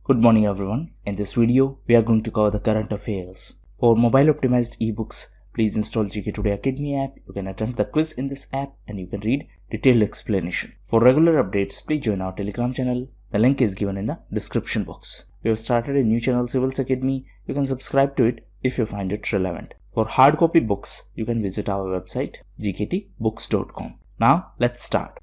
Good morning everyone. In this video, we are going to cover the current affairs. For mobile optimized ebooks, please install GKToday Academy app. You can attempt the quiz in this app and you can read detailed explanation. For regular updates, please join our Telegram channel. The link is given in the description box. We have started a new channel, Civils Academy. You can subscribe to it if you find it relevant. For hard copy books, you can visit our website gktbooks.com. Now let's start.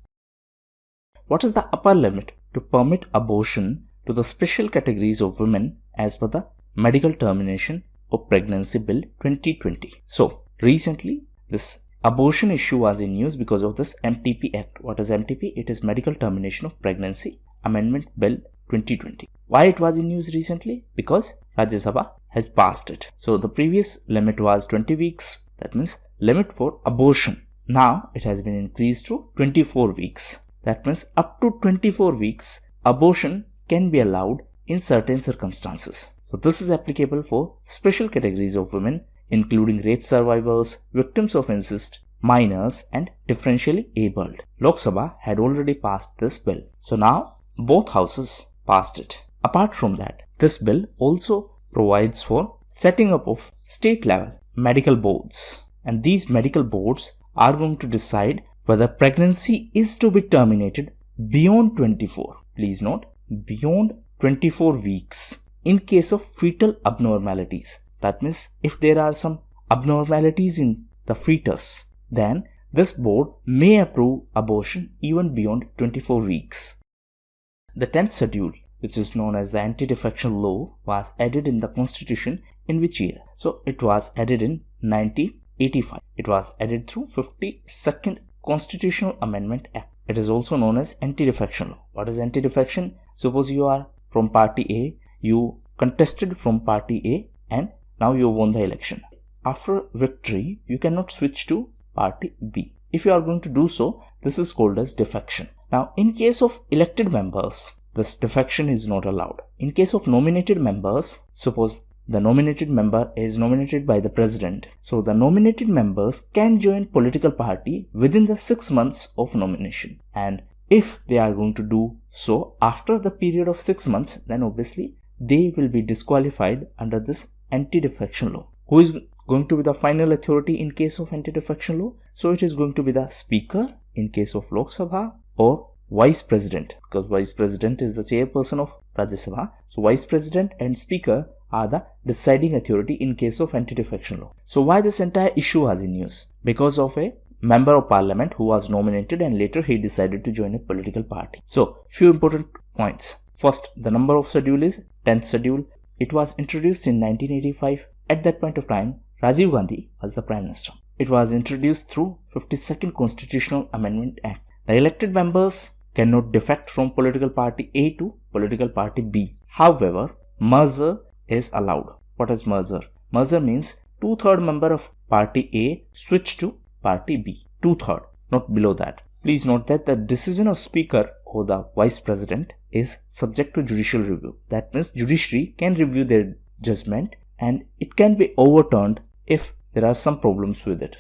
What is the upper limit to permit abortion to the special categories of women as per the Medical Termination of Pregnancy Bill 2020? So recently this abortion issue was in news because of this MTP Act. What is MTP? It is Medical Termination of Pregnancy Amendment Bill 2020. Why it was in news recently? Because Rajya Sabha has passed it. So the previous limit was 20 weeks. That means limit for abortion. Now it has been increased to 24 weeks. That means up to 24 weeks abortion can be allowed in certain circumstances. So this is applicable for special categories of women including rape survivors, victims of incest, minors and differentially abled. Lok Sabha had already passed this bill. So now both houses passed it. Apart from that, this bill also provides for setting up of state level medical boards, and these medical boards are going to decide whether pregnancy is to be terminated beyond 24. Please note, beyond 24 weeks in case of fetal abnormalities. That means if there are some abnormalities in the fetus, then this board may approve abortion even beyond 24 weeks. The 10th schedule, which is known as the Anti-defection law, was added in the constitution in which year? So it was added in 1985. It was added through 52nd Constitutional Amendment Act. It is also known as anti-defection law. What is anti-defection? Suppose you are from party A, you contested from party A and now you won the election. After victory, you cannot switch to party B. If you are going to do so, this is called as defection. Now, in case of elected members, this defection is not allowed. In case of nominated members, suppose the nominated member is nominated by the president. So the nominated members can join political party within the 6 months of nomination. And if they are going to do so after the period of 6 months, then obviously they will be disqualified under this anti-defection law. Who is going to be the final authority in case of anti-defection law? So it is going to be the speaker in case of Lok Sabha or vice president, because vice president is the chairperson of Rajya Sabha. So vice president and speaker are the deciding authority in case of anti-defection law. So why this entire issue was in news? Because of a member of parliament who was nominated and later he decided to join a political party. So few important points. First, the number of schedule is 10th schedule. It was introduced in 1985. At that point of time, Rajiv Gandhi was the prime minister. It was introduced through 52nd Constitutional Amendment Act. The elected members cannot defect from political party A to political party B. However, merger is allowed. What is merger? Merger means 2/3 member of party A switch to party B. 2/3, not below that. Please note that the decision of speaker or the vice president is subject to judicial review. That means judiciary can review their judgment and it can be overturned if there are some problems with it.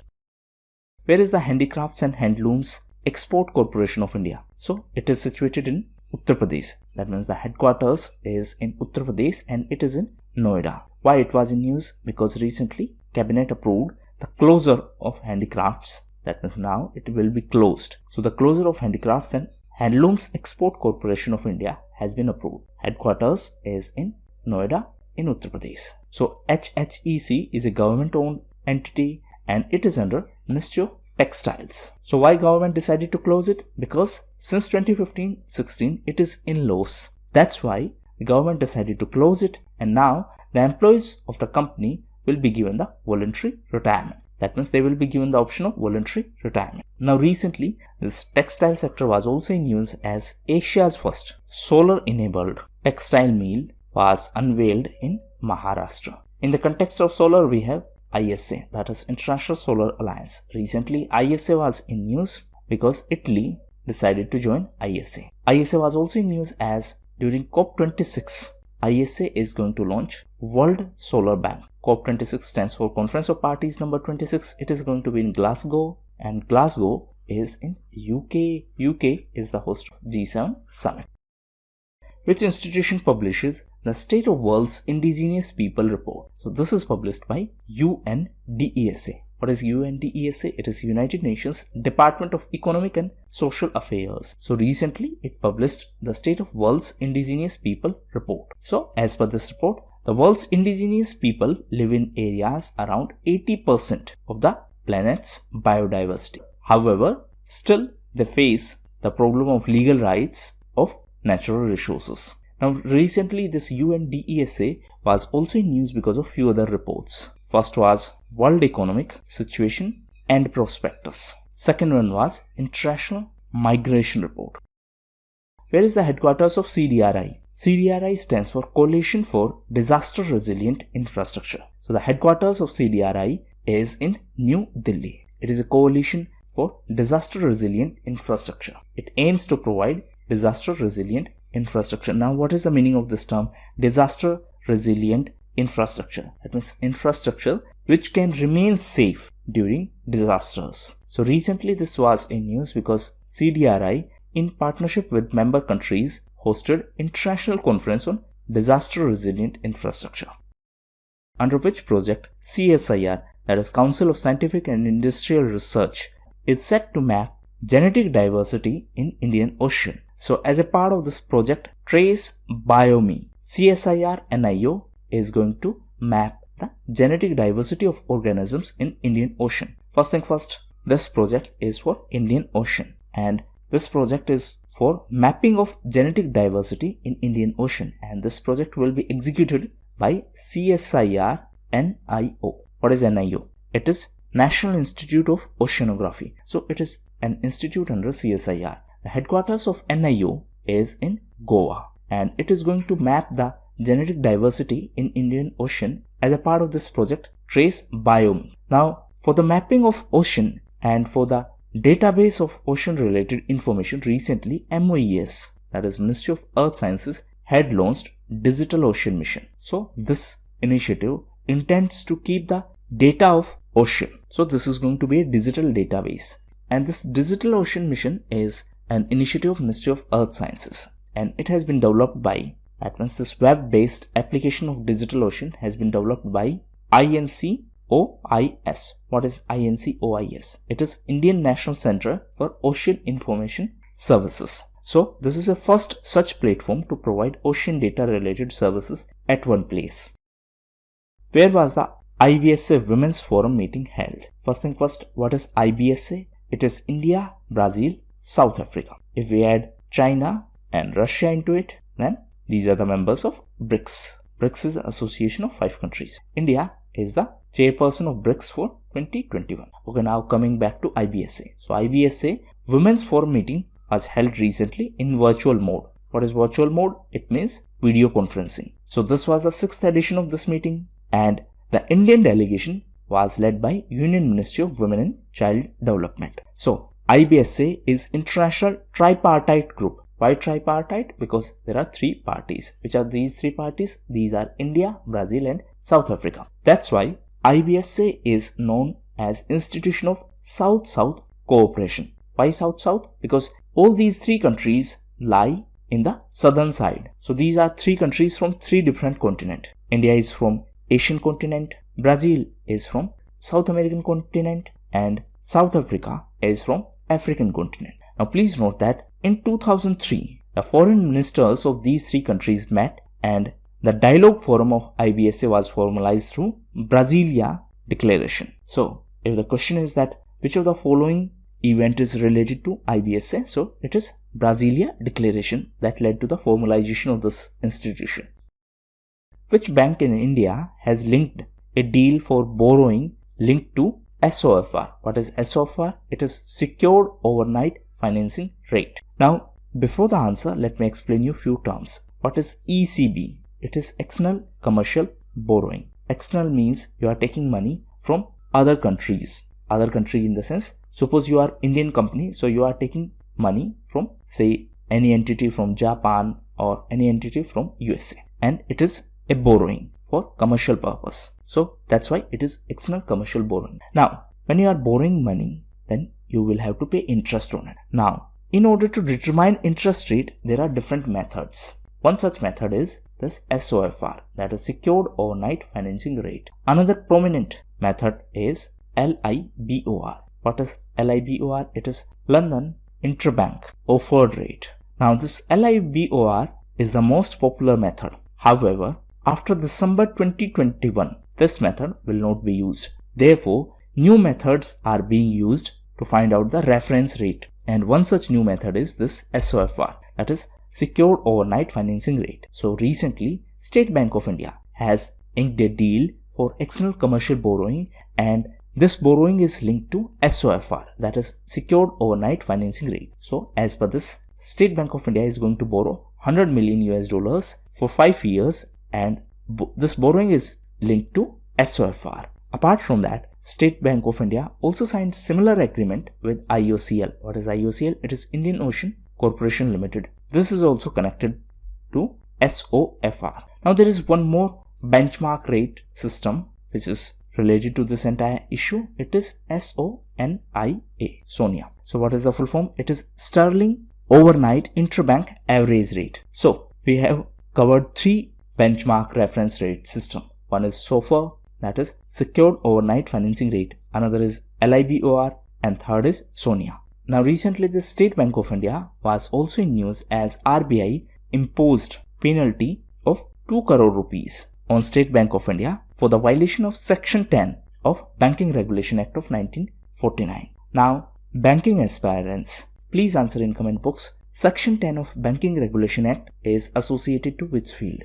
Where is the Handicrafts and Handlooms Export Corporation of India? So it is situated in Uttar Pradesh. That means the headquarters is in Uttar Pradesh and it is in Noida. Why it was in news? Because recently cabinet approved the closure of Handicrafts. That means now it will be closed. So the closure of Handicrafts and Handlooms Export Corporation of India has been approved. Headquarters is in Noida in Uttar Pradesh. So HHEC is a government owned entity and it is under Ministry of Textiles. So why government decided to close it? Because since 2015-16 it is in loss. That's why the government decided to close it, and now the employees of the company will be given the voluntary retirement. That means they will be given the option of voluntary retirement. Now recently this textile sector was also in news as Asia's first solar enabled textile mill was unveiled in Maharashtra. In the context of solar, we have ISA, that is International Solar Alliance. Recently ISA was in news because Italy decided to join ISA. ISA was also in news as during COP26 ISA is going to launch World Solar Bank. COP26 stands for Conference of Parties number 26. It is going to be in Glasgow, and Glasgow is in UK. UK is the host of G7 summit. which institution publishes the State of World's Indigenous People report? So this is published by UNDESA. What is UNDESA? It is United Nations Department of Economic and Social Affairs. So recently it published the State of World's Indigenous People report. So as per this report, the world's indigenous people live in areas around 80% of the planet's biodiversity. However, still they face the problem of legal rights of natural resources. Now recently this UNDESA was also in news because of few other reports. First was World Economic Situation and Prospectus. Second one was International Migration Report. Where is the headquarters of CDRI? CDRI stands for Coalition for Disaster Resilient Infrastructure. So the headquarters of CDRI is in New Delhi. It is a coalition for disaster resilient infrastructure. It aims to provide disaster resilient infrastructure. Now what is the meaning of this term? Disaster resilient infrastructure. That means infrastructure which can remain safe during disasters. So recently this was in news because CDRI in partnership with member countries hosted International Conference on Disaster Resilient Infrastructure, under which project CSIR, that is Council of Scientific and Industrial Research, is set to map genetic diversity in Indian Ocean. So as a part of this project Trace Biome, CSIR NIO is going to map the genetic diversity of organisms in Indian Ocean. First thing first, this project is for Indian Ocean, and this project is for mapping of genetic diversity in Indian Ocean, and this project will be executed by CSIR NIO. What is NIO? It is National Institute of Oceanography. So it is an institute under CSIR. The headquarters of NIO is in Goa, and it is going to map the genetic diversity in Indian Ocean as a part of this project Trace Biome. Now for the mapping of ocean and for the database of ocean related information, recently MOES, that is Ministry of Earth Sciences, had launched Digital Ocean Mission. So this initiative intends to keep the data of ocean. So this is going to be a digital database, and this Digital Ocean Mission is an initiative of Ministry of Earth Sciences, and it has been developed by, that means this web-based application of Digital Ocean has been developed by INCOIS. What is INCOIS? It is Indian National Center for Ocean Information Services. So this is the first such platform to provide ocean data related services at one place. Where was the IBSA Women's Forum meeting held? First thing first, what is IBSA? It is India, Brazil, South Africa. If we add China and Russia into it, then these are the members of BRICS. BRICS is an association of 5 countries. India is the chairperson of BRICS for 2021. Okay, now coming back to IBSA. So IBSA Women's Forum meeting was held recently in virtual mode. What is virtual mode? It means video conferencing. So this was the 6th edition of this meeting, and the Indian delegation was led by Union Ministry of Women and Child Development. So IBSA is International Tripartite Group. Why tripartite? Because there are 3 parties. Which are these 3 parties? These are India, Brazil and South Africa. That's why IBSA is known as Institution of South-South Cooperation. Why South-South? Because all these 3 countries lie in the southern side. So these are 3 countries from 3 different continents. India is from Asian continent, Brazil is from South American continent, and South Africa is from African continent. Now please note that in 2003, the foreign ministers of these 3 countries met, and the dialogue forum of IBSA was formalized through Brasilia Declaration. So if the question is that which of the following event is related to IBSA, so it is Brasilia Declaration that led to the formalization of this institution. Which bank in India has linked a deal for borrowing linked to SOFR? What is SOFR? It is Secured Overnight Financing Rate. Now, before the answer, let me explain you few terms. What is ECB? It is External Commercial Borrowing. External means you are taking money from other countries. Other country in the sense, suppose you are Indian company, so you are taking money from, say, any entity from Japan or any entity from USA, and it is a borrowing for commercial purpose. So that's why it is external commercial borrowing. Now, when you are borrowing money, then you will have to pay interest on it. Now, in order to determine interest rate, there are different methods. One such method is this SOFR, that is Secured Overnight Financing Rate. Another prominent method is LIBOR. What is LIBOR? It is London Interbank Offered Rate. Now this LIBOR is the most popular method. However, after December 2021, this method will not be used. Therefore, new methods are being used to find out the reference rate. And one such new method is this SOFR, that is Secured Overnight Financing Rate. So recently, State Bank of India has inked a deal for external commercial borrowing, and this borrowing is linked to SOFR, that is Secured Overnight Financing Rate. So as per this, State Bank of India is going to borrow $100 million for 5 years, and this borrowing is linked to SOFR. Apart from that, State Bank of India also signed similar agreement with IOCL. What is IOCL? It is Indian Ocean Corporation Limited. This is also connected to SOFR. Now there is one more benchmark rate system which is related to this entire issue. It is SONIA. SONIA. So what is the full form? It is Sterling Overnight Interbank Average Rate. So we have covered 3 benchmark reference rate system. One is SOFR, that is Secured Overnight Financing Rate. Another is LIBOR, and third is SONIA. Now recently the State Bank of India was also in news as RBI imposed penalty of 2 crore rupees on State Bank of India for the violation of Section 10 of Banking Regulation Act of 1949. Now, banking aspirants, please answer in comment box. Section 10 of Banking Regulation Act is associated to which field?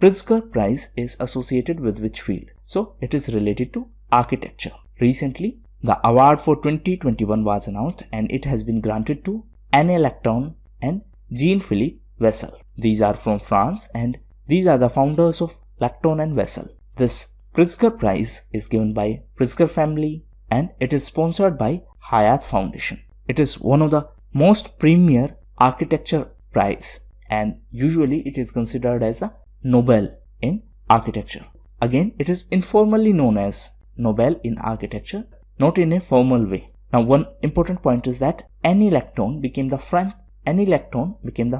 Pritzker Prize is associated with which field? So it is related to architecture. Recently, the award for 2021 was announced and it has been granted to Anne Lacton and Jean-Philippe Vessel. These are from France and these are the founders of Lacton and Vessel. This Pritzker Prize is given by Pritzker family and it is sponsored by Hayat Foundation. It is one of the most premier architecture prize and usually it is considered as a Nobel in architecture. Again, it is informally known as Nobel in architecture, not in a formal way. Now, one important point is that Anne Lacton became the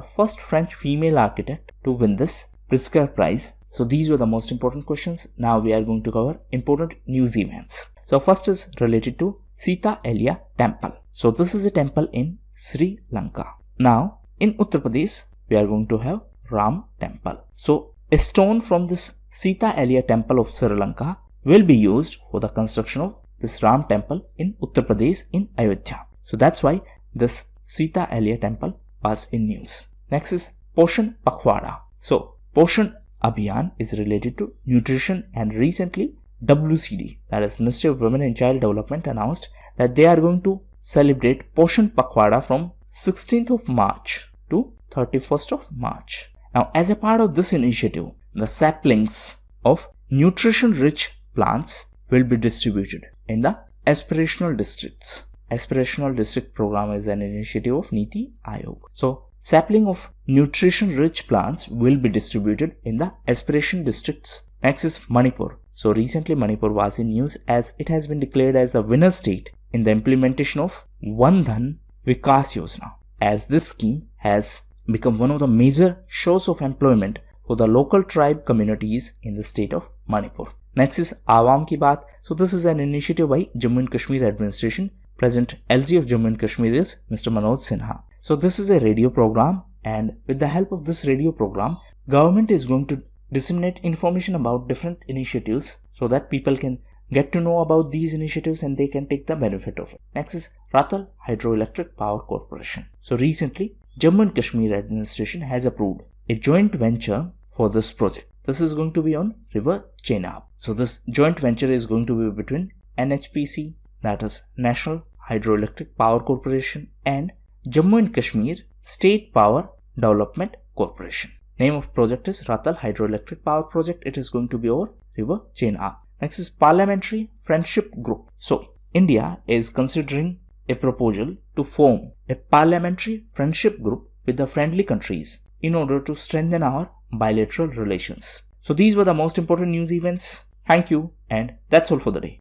first French female architect to win this Pritzker Prize. So these were the most important questions. Now we are going to cover important news events. So first is related to Sita Elia Temple. So this is a temple in Sri Lanka. Now in Uttar Pradesh, we are going to have Ram Temple. So a stone from this Sita Elia Temple of Sri Lanka will be used for the construction of this Ram Temple in Uttar Pradesh in Ayodhya. So that's why this Sita Elia Temple was in news. Next is Poshan Pakhwada. So Poshan Abhiyan is related to nutrition, and recently WCD, that is Ministry of Women and Child Development, announced that they are going to celebrate Poshan Pakhwada from 16th of March to 31st of March. Now, as a part of this initiative, the saplings of nutrition-rich plants will be distributed in the aspirational districts. Aspirational district program is an initiative of Niti Aayog. So, sapling of nutrition-rich plants will be distributed in the aspiration districts. Next is Manipur. So, recently Manipur was in news as it has been declared as the winner state in the implementation of Vandhan Vikas Yojana, as this scheme has become one of the major sources of employment for the local tribe communities in the state of Manipur. Next is Awam Ki Baat. So this is an initiative by Jammu and Kashmir administration. Present LG of Jammu and Kashmir is Mr. Manoj Sinha. So this is a radio program, and with the help of this radio program, government is going to disseminate information about different initiatives so that people can get to know about these initiatives and they can take the benefit of it. Next is Ratal Hydroelectric Power Corporation. So recently, Jammu and Kashmir administration has approved a joint venture for this project. This is going to be on River Chenab. So this joint venture is going to be between NHPC, that is National Hydroelectric Power Corporation, and Jammu and Kashmir State Power Development Corporation. Name of project is Ratal Hydroelectric Power Project. It is going to be over River Chenab. Next is Parliamentary Friendship Group. So India is considering a proposal to form a parliamentary friendship group with the friendly countries in order to strengthen our bilateral relations. So these were the most important news events. Thank you, and that's all for the day.